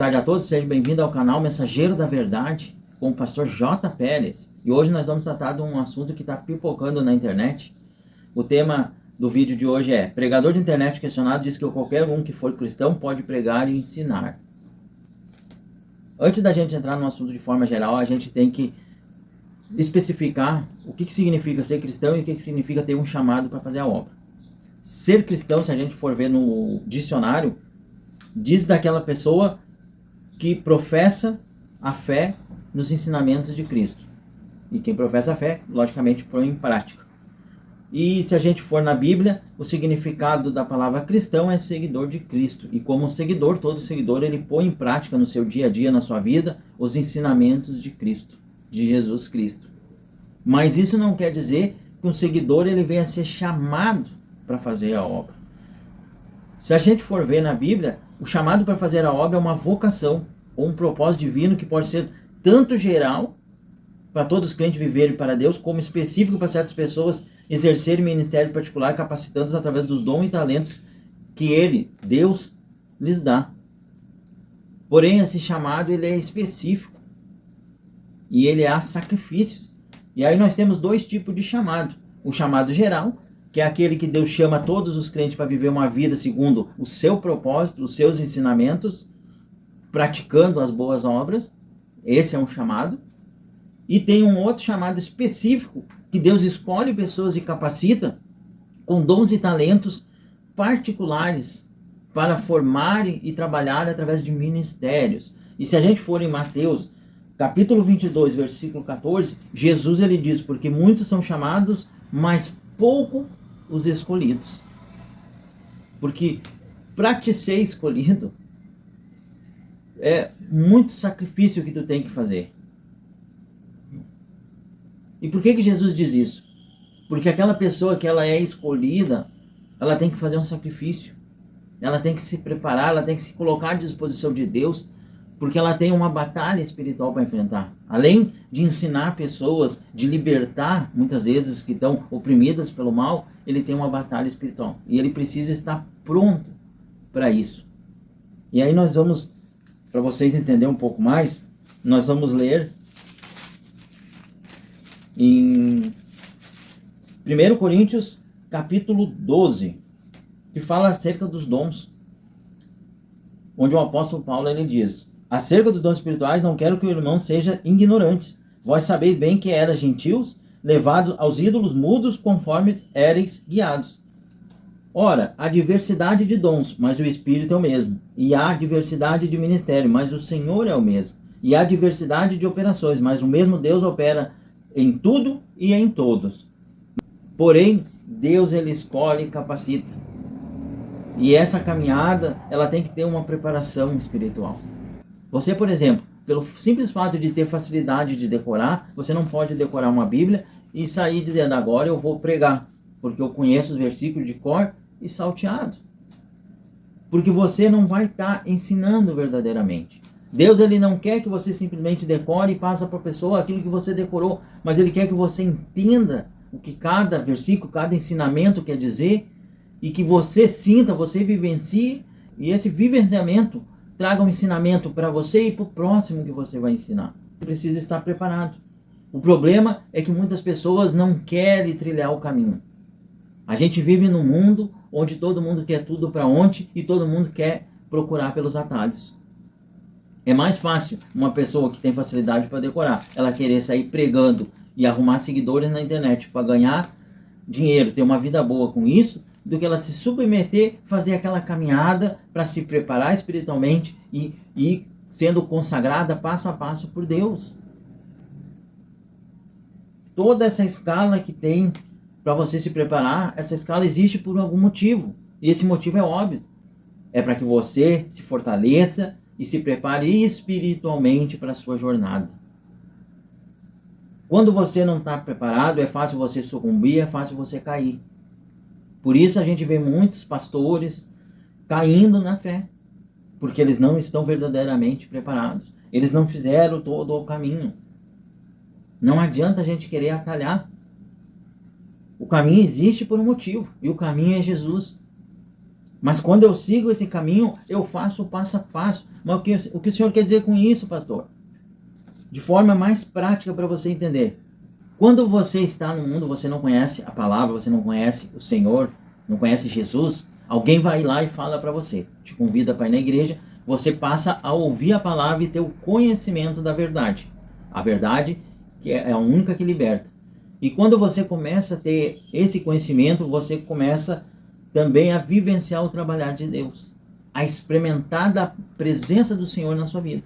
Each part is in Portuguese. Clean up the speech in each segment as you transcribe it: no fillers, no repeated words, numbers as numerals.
Boa tarde a todos, seja bem-vindo ao canal Mensageiro da Verdade com o pastor J. Pérez. E hoje nós vamos tratar de um assunto que está pipocando na internet. O tema do vídeo de hoje é: pregador de internet questionado diz que qualquer um que for cristão pode pregar e ensinar. Antes da gente entrar no assunto de forma geral, a gente tem que especificar o que significa ser cristão e o que significa ter um chamado para fazer a obra. Ser cristão, se a gente for ver no dicionário, diz daquela pessoa que professa a fé nos ensinamentos de Cristo. E quem professa a fé, logicamente, põe em prática. E se a gente for na Bíblia, o significado da palavra cristão é seguidor de Cristo. E como seguidor, todo seguidor, ele põe em prática no seu dia a dia, na sua vida, os ensinamentos de Cristo, de Jesus Cristo. Mas isso não quer dizer que um seguidor ele venha a ser chamado para fazer a obra. Se a gente for ver na Bíblia, o chamado para fazer a obra é uma vocação, ou um propósito divino que pode ser tanto geral, para todos os crentes viverem para Deus, como específico para certas pessoas exercerem ministério particular, capacitando-os através dos dons e talentos que Ele, Deus, lhes dá. Porém, esse chamado ele é específico e ele há sacrifícios. E aí nós temos dois tipos de chamado. O chamado geral, que é aquele que Deus chama todos os crentes para viver uma vida segundo o seu propósito, os seus ensinamentos, praticando as boas obras. Esse é um chamado. E tem um outro chamado específico, que Deus escolhe pessoas e capacita com dons e talentos particulares para formarem e trabalhar através de ministérios. E se a gente for em Mateus, capítulo 22, versículo 14, Jesus ele diz: porque muitos são chamados, mas pouco os escolhidos. Porque para te ser escolhido, é muito sacrifício que tu tem que fazer. E por que Jesus diz isso? Porque aquela pessoa que ela é escolhida, ela tem que fazer um sacrifício. Ela tem que se preparar, ela tem que se colocar à disposição de Deus, porque ela tem uma batalha espiritual para enfrentar. Além de ensinar pessoas, de libertar, muitas vezes, que estão oprimidas pelo mal, ele tem uma batalha espiritual. E ele precisa estar pronto para isso. E aí nós vamos, para vocês entenderem um pouco mais, nós vamos ler em 1 Coríntios, capítulo 12, que fala acerca dos dons. Onde o apóstolo Paulo ele diz: acerca dos dons espirituais, não quero que o irmão seja ignorante. Vós sabeis bem que eras gentios, levados aos ídolos mudos, conforme éreis guiados. Ora, há diversidade de dons, mas o Espírito é o mesmo. E há diversidade de ministério, mas o Senhor é o mesmo. E há diversidade de operações, mas o mesmo Deus opera em tudo e em todos. Porém, Deus ele escolhe e capacita. E essa caminhada, ela tem que ter uma preparação espiritual. Você, por exemplo, pelo simples fato de ter facilidade de decorar, você não pode decorar uma Bíblia e sair dizendo: agora eu vou pregar, porque eu conheço os versículos de cor e salteado. Porque você não vai estar ensinando verdadeiramente. Deus ele não quer que você simplesmente decore e passe para a pessoa aquilo que você decorou, mas ele quer que você entenda o que cada versículo, cada ensinamento quer dizer, e que você sinta, você vivencie, e esse vivenciamento traga um ensinamento para você e para o próximo que você vai ensinar. Você precisa estar preparado. O problema é que muitas pessoas não querem trilhar o caminho. A gente vive num mundo onde todo mundo quer tudo para ontem e todo mundo quer procurar pelos atalhos. É mais fácil uma pessoa que tem facilidade para decorar, ela querer sair pregando e arrumar seguidores na internet para ganhar dinheiro, ter uma vida boa com isso, do que ela se submeter, fazer aquela caminhada para se preparar espiritualmente e sendo consagrada passo a passo por Deus. Toda essa escala que tem para você se preparar, essa escala existe por algum motivo. E esse motivo é óbvio. É para que você se fortaleça e se prepare espiritualmente para a sua jornada. Quando você não está preparado, é fácil você sucumbir, é fácil você cair. Por isso a gente vê muitos pastores caindo na fé, porque eles não estão verdadeiramente preparados. Eles não fizeram todo o caminho. Não adianta a gente querer atalhar. O caminho existe por um motivo, e o caminho é Jesus. Mas quando eu sigo esse caminho, eu faço o passo a passo. Mas o que o senhor quer dizer com isso, pastor? De forma mais prática para você entender. Quando você está no mundo, você não conhece a palavra, você não conhece o Senhor, não conhece Jesus, alguém vai lá e fala para você, te convida para ir na igreja, você passa a ouvir a palavra e ter o conhecimento da verdade. A verdade que é a única que liberta. E quando você começa a ter esse conhecimento, você começa também a vivenciar o trabalhar de Deus, a experimentar da presença do Senhor na sua vida.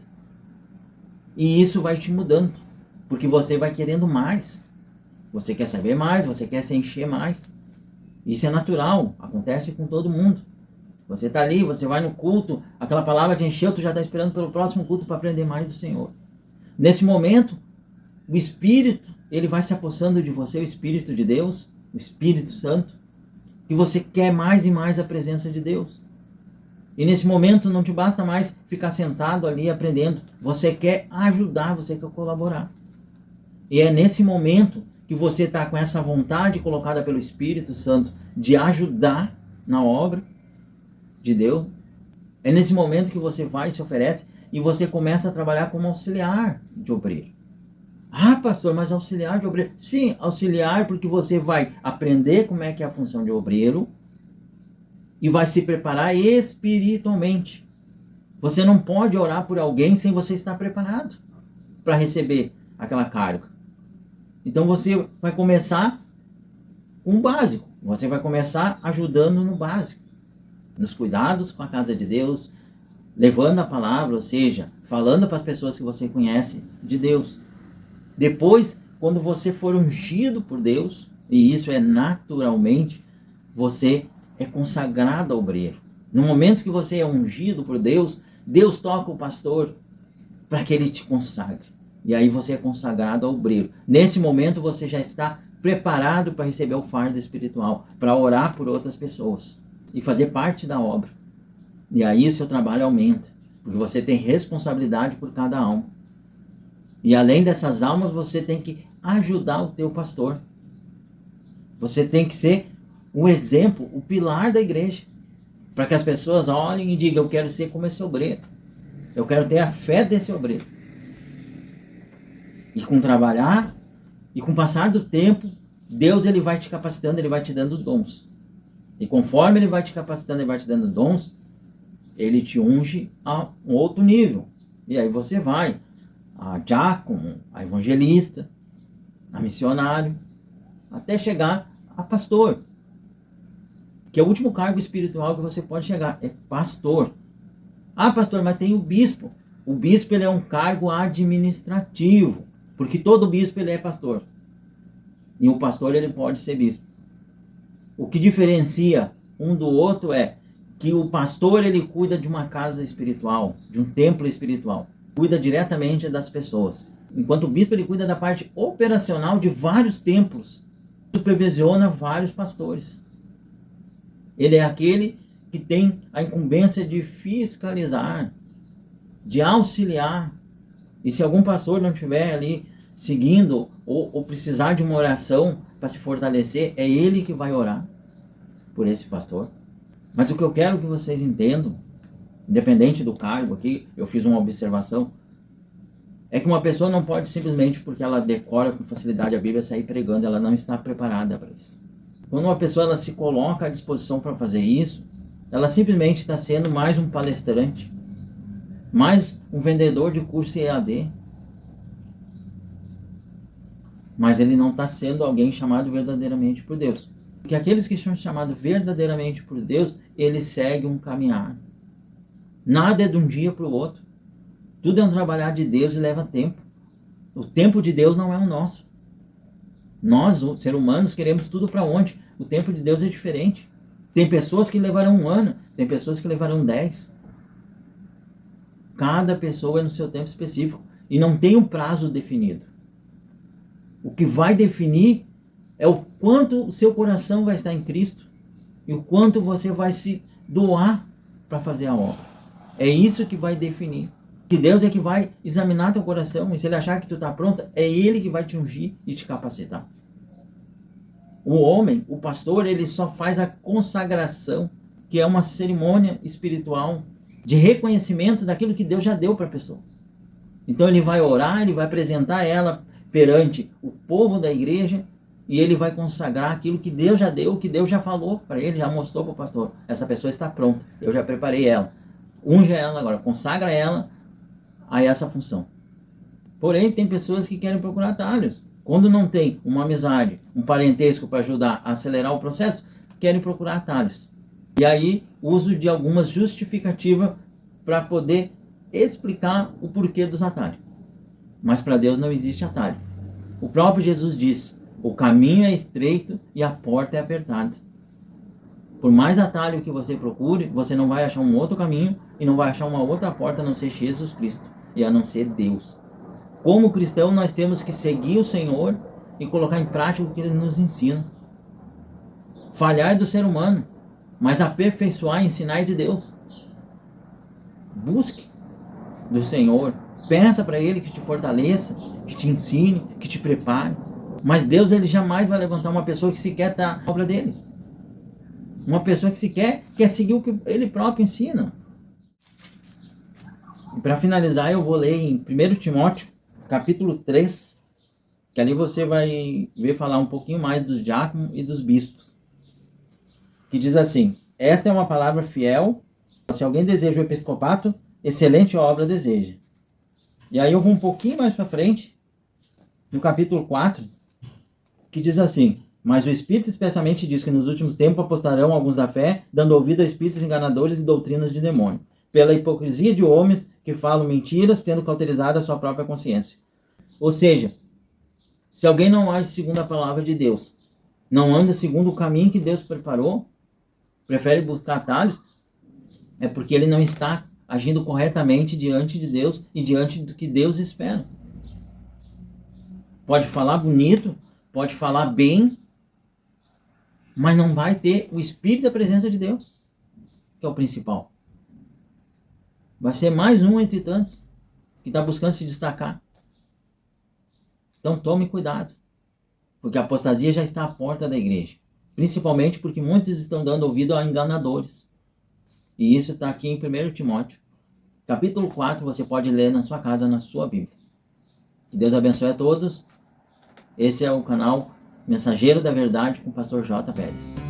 E isso vai te mudando, porque você vai querendo mais. Você quer saber mais, você quer se encher mais. Isso é natural, acontece com todo mundo. Você está ali, você vai no culto, aquela palavra te encheu, tu já está esperando pelo próximo culto para aprender mais do Senhor. Nesse momento, o Espírito, ele vai se apossando de você, o Espírito de Deus, o Espírito Santo, que você quer mais e mais a presença de Deus. E nesse momento não te basta mais ficar sentado ali aprendendo, você quer ajudar, você quer colaborar. E é nesse momento que você está com essa vontade colocada pelo Espírito Santo de ajudar na obra de Deus. É nesse momento que você vai e se oferece e você começa a trabalhar como auxiliar de obreiro. Ah, pastor, mas auxiliar de obreiro? Sim, auxiliar porque você vai aprender como é que é a função de obreiro e vai se preparar espiritualmente. Você não pode orar por alguém sem você estar preparado para receber aquela carga. Então você vai começar com o básico. Você vai começar ajudando no básico. Nos cuidados com a casa de Deus, levando a palavra, ou seja, falando para as pessoas que você conhece de Deus. Depois, quando você for ungido por Deus, e isso é naturalmente, você é consagrado ao obreiro. No momento que você é ungido por Deus, Deus toca o pastor para que ele te consagre. E aí você é consagrado ao obreiro. Nesse momento você já está preparado para receber o fardo espiritual, para orar por outras pessoas e fazer parte da obra. E aí o seu trabalho aumenta, porque você tem responsabilidade por cada alma. E além dessas almas, você tem que ajudar o teu pastor. Você tem que ser o exemplo, o pilar da igreja, para que as pessoas olhem e digam, eu quero ser como esse obreiro. Eu quero ter a fé desse obreiro. E com trabalhar, e com o passar do tempo, Deus ele vai te capacitando, ele vai te dando dons. E conforme ele vai te capacitando, ele vai te dando dons, ele te unge a um outro nível. E aí você vai a diácono, a evangelista, a missionário, até chegar a pastor. Que é o último cargo espiritual que você pode chegar, é pastor. Ah, pastor, mas tem o bispo. O bispo ele é um cargo administrativo, porque todo bispo ele é pastor. E o pastor ele pode ser bispo. O que diferencia um do outro é que o pastor ele cuida de uma casa espiritual, de um templo espiritual. Cuida diretamente das pessoas. Enquanto o bispo ele cuida da parte operacional de vários templos. Supervisiona vários pastores. Ele é aquele que tem a incumbência de fiscalizar, de auxiliar. E se algum pastor não estiver ali seguindo ou precisar de uma oração para se fortalecer, é ele que vai orar por esse pastor. Mas o que eu quero que vocês entendam, independente do cargo aqui, eu fiz uma observação, é que uma pessoa não pode simplesmente porque ela decora com facilidade a Bíblia sair pregando, ela não está preparada para isso. Quando uma pessoa ela se coloca à disposição para fazer isso, ela simplesmente está sendo mais um palestrante, mais um vendedor de curso EAD. Mas ele não está sendo alguém chamado verdadeiramente por Deus. Porque aqueles que são chamados verdadeiramente por Deus, eles seguem um caminhar. Nada é de um dia para o outro. Tudo é um trabalhar de Deus e leva tempo. O tempo de Deus não é o nosso. Nós, os seres humanos, queremos tudo para ontem. O tempo de Deus é diferente. Tem pessoas que levarão 1 ano, tem pessoas que levarão 10. Cada pessoa é no seu tempo específico e não tem um prazo definido. O que vai definir é o quanto o seu coração vai estar em Cristo e o quanto você vai se doar para fazer a obra. É isso que vai definir. Que Deus é que vai examinar teu coração e se ele achar que tu está pronto, é ele que vai te ungir e te capacitar. O homem, o pastor, ele só faz a consagração. O que é uma cerimônia espiritual de reconhecimento daquilo que Deus já deu para a pessoa. Então ele vai orar, ele vai apresentar ela perante o povo da igreja e ele vai consagrar aquilo que Deus já deu, que Deus já falou para ele, já mostrou para o pastor. Essa pessoa está pronta, eu já preparei ela. Unja ela agora, consagra ela a essa função. Porém, tem pessoas que querem procurar atalhos. Quando não tem uma amizade, um parentesco para ajudar a acelerar o processo, querem procurar atalhos. E aí, uso de algumas justificativas para poder explicar o porquê dos atalhos. Mas para Deus não existe atalho. O próprio Jesus disse: o caminho é estreito e a porta é apertada. Por mais atalho que você procure, você não vai achar um outro caminho e não vai achar uma outra porta a não ser Jesus Cristo e a não ser Deus. Como cristão, nós temos que seguir o Senhor e colocar em prática o que Ele nos ensina. Falhar é do ser humano, mas aperfeiçoar e ensinar é de Deus. Busque do Senhor, peça para Ele que te fortaleça, que te ensine, que te prepare. Mas Deus, Ele jamais vai levantar uma pessoa que sequer está na obra dele. Uma pessoa que sequer quer seguir o que Ele próprio ensina. E para finalizar, eu vou ler em 1 Timóteo, capítulo 3, que ali você vai ver falar um pouquinho mais dos diáconos e dos bispos. Que diz assim: esta é uma palavra fiel, se alguém deseja o episcopato, excelente obra deseja. E aí eu vou um pouquinho mais para frente, no capítulo 4, que diz assim: mas o Espírito especialmente diz que nos últimos tempos apostarão alguns da fé, dando ouvido a espíritos enganadores e doutrinas de demônio, pela hipocrisia de homens que falam mentiras, tendo cauterizado a sua própria consciência. Ou seja, se alguém não age segundo a palavra de Deus, não anda segundo o caminho que Deus preparou, prefere buscar atalhos, é porque ele não está agindo corretamente diante de Deus e diante do que Deus espera. Pode falar bonito, pode falar bem, mas não vai ter o Espírito da presença de Deus, que é o principal. Vai ser mais um entre tantos que está buscando se destacar. Então tome cuidado, porque a apostasia já está à porta da igreja. Principalmente porque muitos estão dando ouvido a enganadores. E isso está aqui em 1 Timóteo. Capítulo 4, você pode ler na sua casa, na sua Bíblia. Que Deus abençoe a todos. Esse é o canal Mensageiro da Verdade com o pastor J. Pérez.